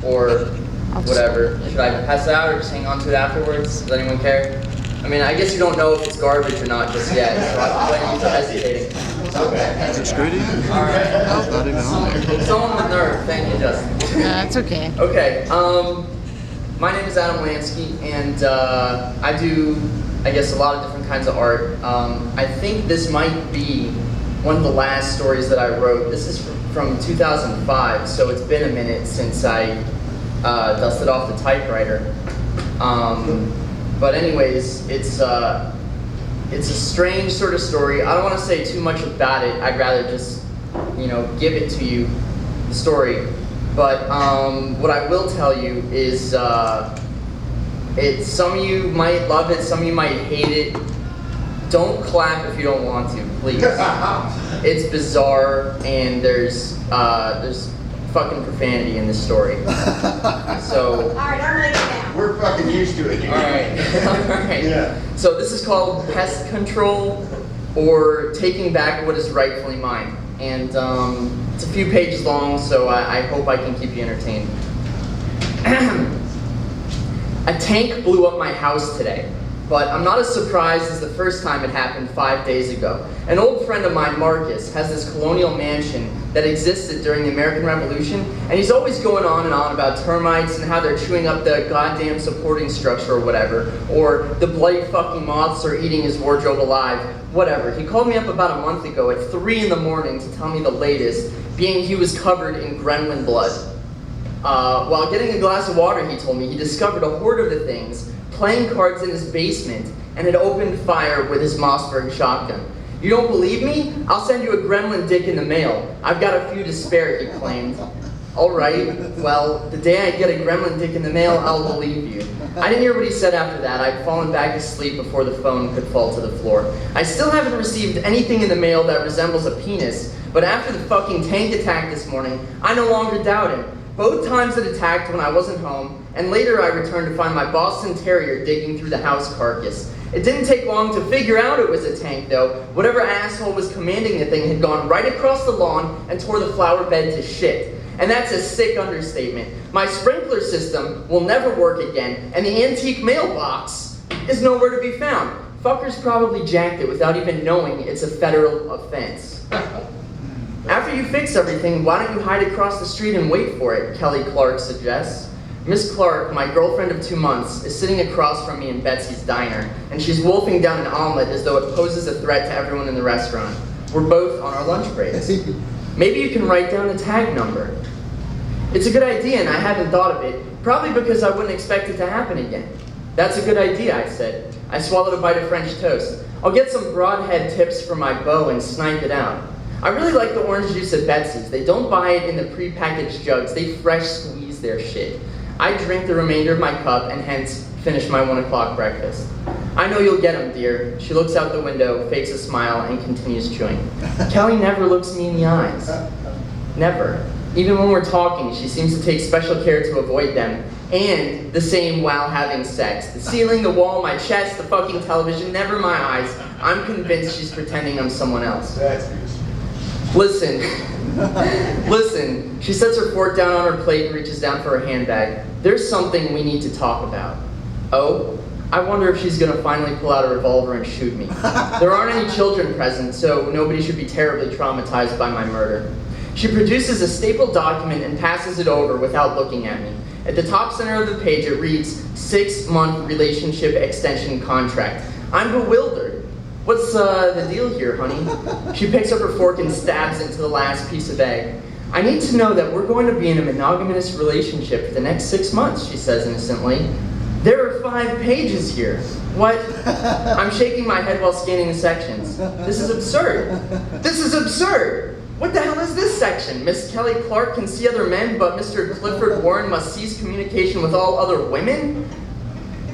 or whatever. Should I pass it out or just hang on to it afterwards? Does anyone care? I mean, I guess you don't know if it's garbage or not just yet, so I blame you for hesitating. Okay. Is it screwed in? Alright. Oh, it's not even on there. Someone with nerve. Thank you, Justin. That's okay. Okay, my name is Adam Lansky, and I do, I guess, a lot of different kinds of art. I think this might be one of the last stories that I wrote. This is from 2005, so it's been a minute since I dusted off the typewriter. But anyways, it's a strange sort of story. I don't want to say too much about it. I'd rather just, give it to you, the story. But what I will tell you is, some of you might love it, some of you might hate it. Don't clap if you don't want to, please. It's bizarre, and there's fucking profanity in this story. So. All right, I'm ready now. We're fucking used to it. All right. Yeah. So this is called Pest Control, or Taking Back What Is Rightfully Mine. And it's a few pages long, so I hope I can keep you entertained. A tank blew up my house today, but I'm not as surprised as the first time it happened 5 days ago. An old friend of mine, Marcus, has this colonial mansion that existed during the American Revolution, and he's always going on and on about termites and how they're chewing up the goddamn supporting structure or whatever, or the bloody fucking moths are eating his wardrobe alive, whatever. He called me up about a month ago at 3 in the morning to tell me the latest, being he was covered in gremlin blood. While getting a glass of water, he told me, he discovered a horde of the things, playing cards in his basement, and had opened fire with his Mossberg shotgun. You don't believe me? I'll send you a gremlin dick in the mail. I've got a few to spare, he claimed. All right, well, the day I get a gremlin dick in the mail, I'll believe you. I didn't hear what he said after that. I'd fallen back asleep before the phone could fall to the floor. I still haven't received anything in the mail that resembles a penis, but after the fucking tank attack this morning, I no longer doubt him. Both times it attacked when I wasn't home, and later I returned to find my Boston Terrier digging through the house carcass. It didn't take long to figure out it was a tank, though. Whatever asshole was commanding the thing had gone right across the lawn and tore the flower bed to shit. And that's a sick understatement. My sprinkler system will never work again, and the antique mailbox is nowhere to be found. Fuckers probably jacked it without even knowing it's a federal offense. After you fix everything, why don't you hide across the street and wait for it, Kelly Clark suggests. Miss Clark, my girlfriend of 2 months, is sitting across from me in Betsy's diner, and she's wolfing down an omelet as though it poses a threat to everyone in the restaurant. We're both on our lunch breaks. Maybe you can write down a tag number. It's a good idea, and I hadn't thought of it, probably because I wouldn't expect it to happen again. That's a good idea, I said. I swallowed a bite of French toast. I'll get some broadhead tips for my bow and snipe it out. I really like the orange juice at Betsy's. They don't buy it in the pre-packaged jugs. They fresh squeeze their shit. I drink the remainder of my cup and hence finish my 1 o'clock breakfast. I know you'll get them, dear. She looks out the window, fakes a smile, and continues chewing. Kelly never looks me in the eyes. Never. Even when we're talking, she seems to take special care to avoid them. And the same while having sex. The ceiling, the wall, my chest, the fucking television, never my eyes. I'm convinced she's pretending I'm someone else. That's good. Listen, listen. She sets her fork down on her plate and reaches down for her handbag. There's something we need to talk about. Oh? I wonder if she's gonna finally pull out a revolver and shoot me. There aren't any children present, so nobody should be terribly traumatized by my murder. She produces a stapled document and passes it over without looking at me. At the top center of the page, it reads, 6-month relationship extension contract. I'm bewildered. What's the deal here, honey? She picks up her fork and stabs into the last piece of egg. I need to know that we're going to be in a monogamous relationship for the next 6 months, she says innocently. There are 5 pages here. What? I'm shaking my head while scanning the sections. This is absurd. This is absurd. What the hell is this section? Miss Kelly Clark can see other men, but Mr. Clifford Warren must cease communication with all other women?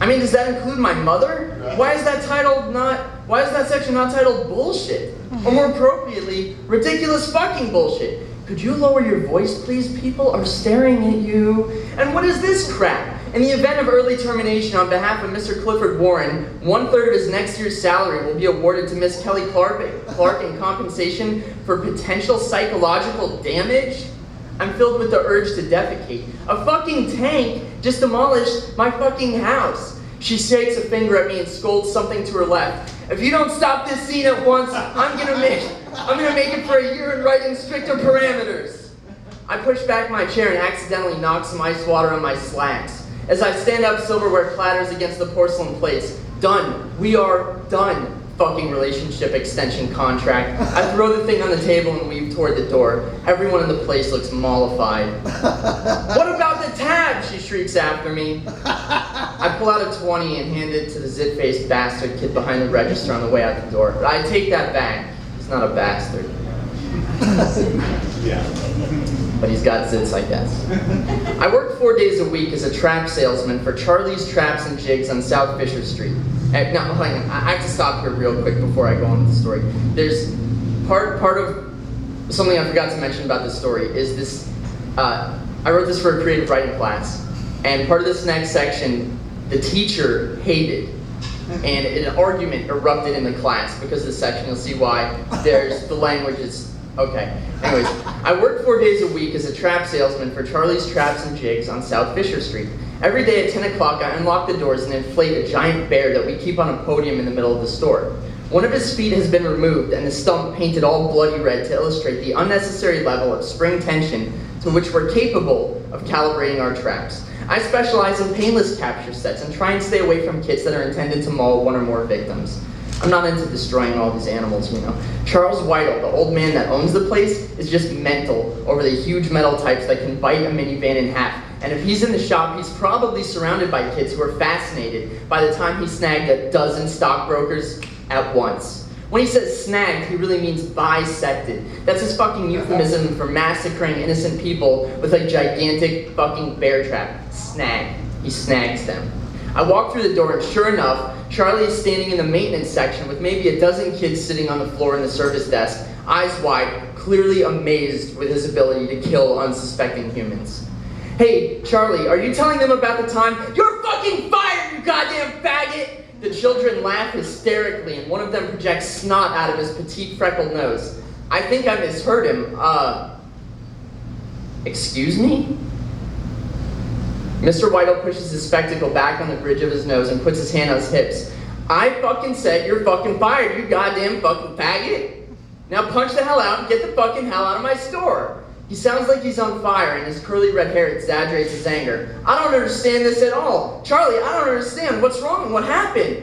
I mean, does that include my mother? Why is that section not titled bullshit? Or more appropriately, ridiculous fucking bullshit. Could you lower your voice, please? People are staring at you. And what is this crap? In the event of early termination on behalf of Mr. Clifford Warren, 1/3 of his next year's salary will be awarded to Miss Kelly Clark in compensation for potential psychological damage? I'm filled with the urge to defecate. A fucking tank just demolished my fucking house. She shakes a finger at me and scolds something to her left. If you don't stop this scene at once, I'm gonna make it for a year in writing stricter parameters. I push back my chair and accidentally knock some ice water on my slacks. As I stand up, silverware clatters against the porcelain plates. Done. We are done. Fucking relationship extension contract. I throw the thing on the table and weave toward the door. Everyone in the place looks mollified. What about the tab? She shrieks after me. I pull out a 20 and hand it to the zit-faced bastard kid behind the register on the way out the door. But I take that back. He's not a bastard. Yeah. But he's got zits, I guess. I work 4 days a week as a trap salesman for Charlie's Traps and Jigs on South Fisher Street. Now, hang on. I have to stop here real quick before I go on with the story. There's part of something I forgot to mention about this story is this. I wrote this for a creative writing class, and part of this next section, the teacher hated, and an argument erupted in the class because of this section. You'll see why. The language is okay. Anyways, I work 4 days a week as a trap salesman for Charlie's Traps and Jigs on South Fisher Street. Every day at 10 o'clock, I unlock the doors and inflate a giant bear that we keep on a podium in the middle of the store. One of his feet has been removed and the stump painted all bloody red to illustrate the unnecessary level of spring tension to which we're capable of calibrating our traps. I specialize in painless capture sets and try and stay away from kits that are intended to maul one or more victims. I'm not into destroying all these animals, you know. Charles Whittle, the old man that owns the place, is just mental over the huge metal types that can bite a minivan in half. And if he's in the shop, he's probably surrounded by kids who are fascinated by the time he snagged a dozen stockbrokers at once. When he says snagged, he really means bisected. That's his fucking euphemism for massacring innocent people with a gigantic fucking bear trap. Snag. He snags them. I walk through the door and sure enough, Charlie is standing in the maintenance section with maybe a dozen kids sitting on the floor in the service desk, eyes wide, clearly amazed with his ability to kill unsuspecting humans. Hey, Charlie, are you telling them about the time? You're fucking fired, you goddamn faggot! The children laugh hysterically and one of them projects snot out of his petite freckled nose. I think I misheard him. Excuse me? Mr. Whittle pushes his spectacle back on the bridge of his nose and puts his hand on his hips. I fucking said you're fucking fired, you goddamn fucking faggot. Now punch the hell out and get the fucking hell out of my store. He sounds like he's on fire and his curly red hair exaggerates his anger. I don't understand this at all. Charlie, I don't understand. What's wrong? What happened?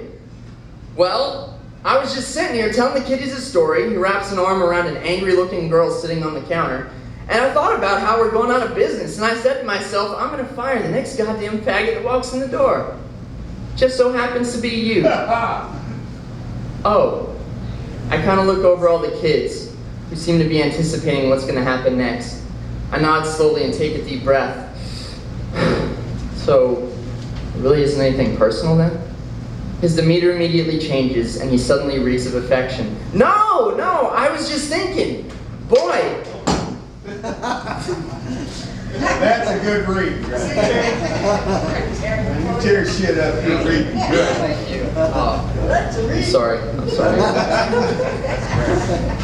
Well, I was just sitting here telling the kiddies a story. He wraps an arm around an angry-looking girl sitting on the counter. And I thought about how we're going out of business, and I said to myself, I'm going to fire the next goddamn faggot that walks in the door. Just so happens to be you. Oh. I kind of look over all the kids, who seem to be anticipating what's going to happen next. I nod slowly and take a deep breath. So, it really isn't anything personal then? His demeanor immediately changes, and he suddenly reeks of affection. No, I was just thinking. Boy, That's a good read, right? You tear shit up, you're reading good. Thank you. I'm sorry.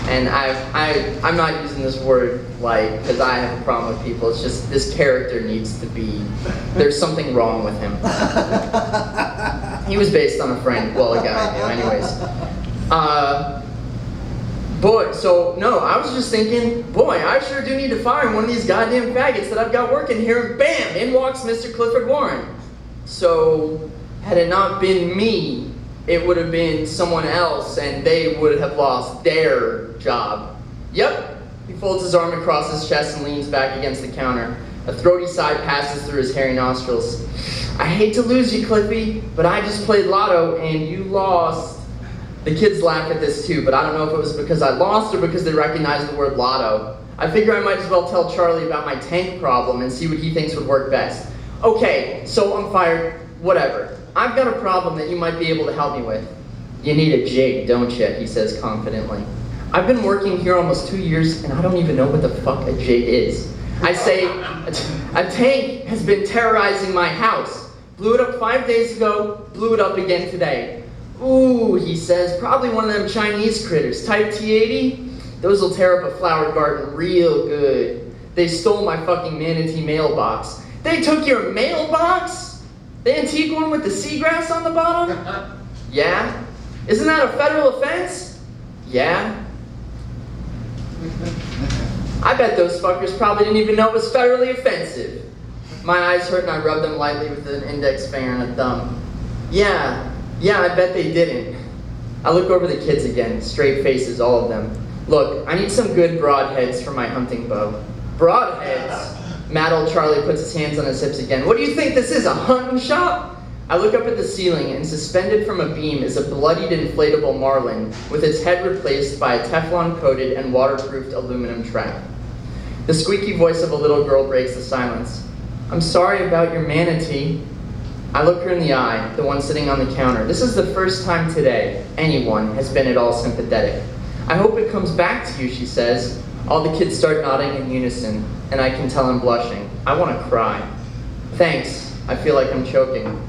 And I'm not using this word like because I have a problem with people. It's just this character needs to be. There's something wrong with him. He was based on a friend, well, a guy I knew, anyways. Boy, so no, I was just thinking, boy, I sure do need to fire one of these goddamn faggots that I've got working here, and bam, in walks Mr. Clifford Warren. So, had it not been me, it would have been someone else, and they would have lost their job. Yep, he folds his arm across his chest and leans back against the counter. A throaty sigh passes through his hairy nostrils. I hate to lose you, Cliffy, but I just played lotto, and you lost. The kids laugh at this too, but I don't know if it was because I lost or because they recognized the word lotto. I figure I might as well tell Charlie about my tank problem and see what he thinks would work best. Okay, so I'm fired, whatever. I've got a problem that you might be able to help me with. You need a jig, don't you? He says confidently. I've been working here almost 2 years and I don't even know what the fuck a jig is. I say, a tank has been terrorizing my house. Blew it up 5 days ago, blew it up again today. Ooh, he says, probably one of them Chinese critters, type T80. Those will tear up a flower garden real good. They stole my fucking manatee mailbox. They took your mailbox? The antique one with the seagrass on the bottom? Yeah. Isn't that a federal offense? Yeah. I bet those fuckers probably didn't even know it was federally offensive. My eyes hurt and I rubbed them lightly with an index finger and a thumb. Yeah, I bet they didn't. I look over the kids again, straight faces, all of them. Look, I need some good broadheads for my hunting bow. Broadheads? Mad old Charlie puts his hands on his hips again. What do you think this is, a hunting shop? I look up at the ceiling, and suspended from a beam is a bloodied inflatable marlin with its head replaced by a Teflon-coated and waterproofed aluminum trap. The squeaky voice of a little girl breaks the silence. I'm sorry about your manatee. I look her in the eye, the one sitting on the counter. This is the first time today anyone has been at all sympathetic. I hope it comes back to you, she says. All the kids start nodding in unison, and I can tell I'm blushing. I want to cry. Thanks. I feel like I'm choking.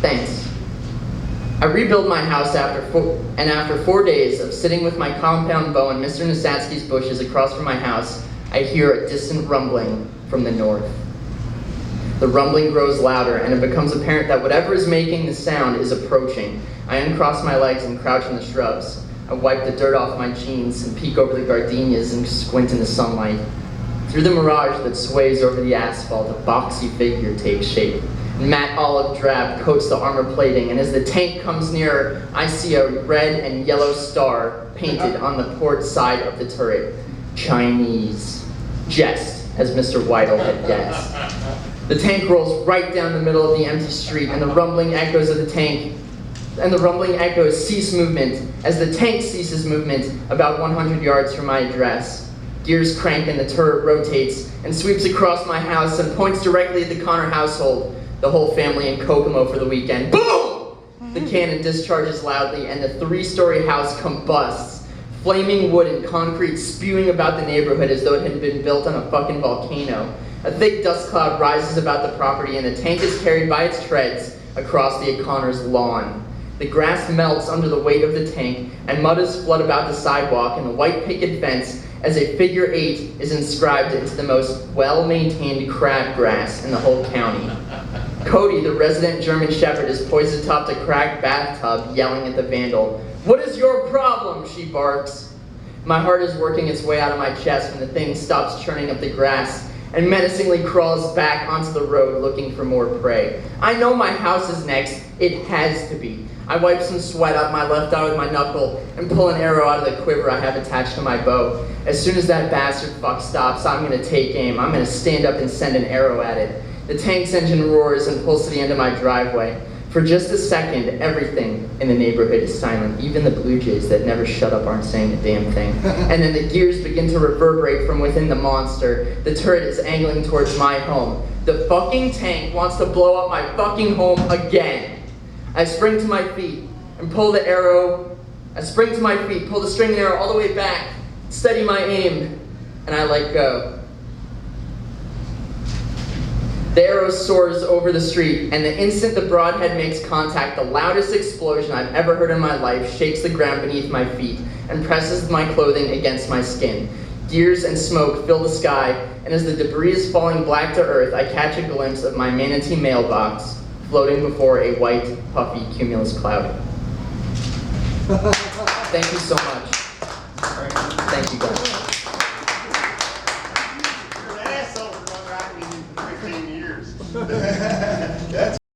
Thanks. I rebuild my house after 4 days of sitting with my compound bow in Mr. Nasatsky's bushes across from my house, I hear a distant rumbling from the north. The rumbling grows louder, and it becomes apparent that whatever is making the sound is approaching. I uncross my legs and crouch in the shrubs. I wipe the dirt off my jeans and peek over the gardenias and squint in the sunlight. Through the mirage that sways over the asphalt, a boxy figure takes shape. Matte olive drab coats the armor plating, and as the tank comes nearer, I see a red and yellow star painted on the port side of the turret. Chinese. Just as Mr. Weidel had guessed. The tank rolls right down the middle of the empty street, and the rumbling echoes cease movement as the tank ceases movement about 100 yards from my address. Gears crank and the turret rotates and sweeps across my house and points directly at the Connor household. The whole family in Kokomo for the weekend. Boom! The cannon discharges loudly and the 3-story house combusts. Flaming wood and concrete spewing about the neighborhood as though it had been built on a fucking volcano. A thick dust cloud rises about the property and the tank is carried by its treads across the O'Connor's lawn. The grass melts under the weight of the tank and mud is flood about the sidewalk and the white picket fence as a figure 8 is inscribed into the most well-maintained crabgrass in the whole county. Cody, the resident German Shepherd, is poised atop the cracked bathtub, yelling at the vandal. What is your problem? She barks. My heart is working its way out of my chest when the thing stops churning up the grass and menacingly crawls back onto the road looking for more prey. I know my house is next. It has to be. I wipe some sweat out my left eye with my knuckle and pull an arrow out of the quiver I have attached to my bow. As soon as that bastard fuck stops, I'm gonna take aim. I'm gonna stand up and send an arrow at it. The tank's engine roars and pulls to the end of my driveway. For just a second, everything in the neighborhood is silent. Even the blue jays that never shut up aren't saying a damn thing. And then the gears begin to reverberate from within the monster. The turret is angling towards my home. The fucking tank wants to blow up my fucking home again. I spring to my feet and pull the arrow. I spring to my feet, pull the string arrow all the way back, steady my aim, and I let go. The arrow soars over the street, and the instant the broadhead makes contact, the loudest explosion I've ever heard in my life shakes the ground beneath my feet and presses my clothing against my skin. Gears and smoke fill the sky, and as the debris is falling black to earth, I catch a glimpse of my manatee mailbox floating before a white, puffy cumulus cloud. Thank you so much. Thank you guys. You're an asshole for not writing in 15 years.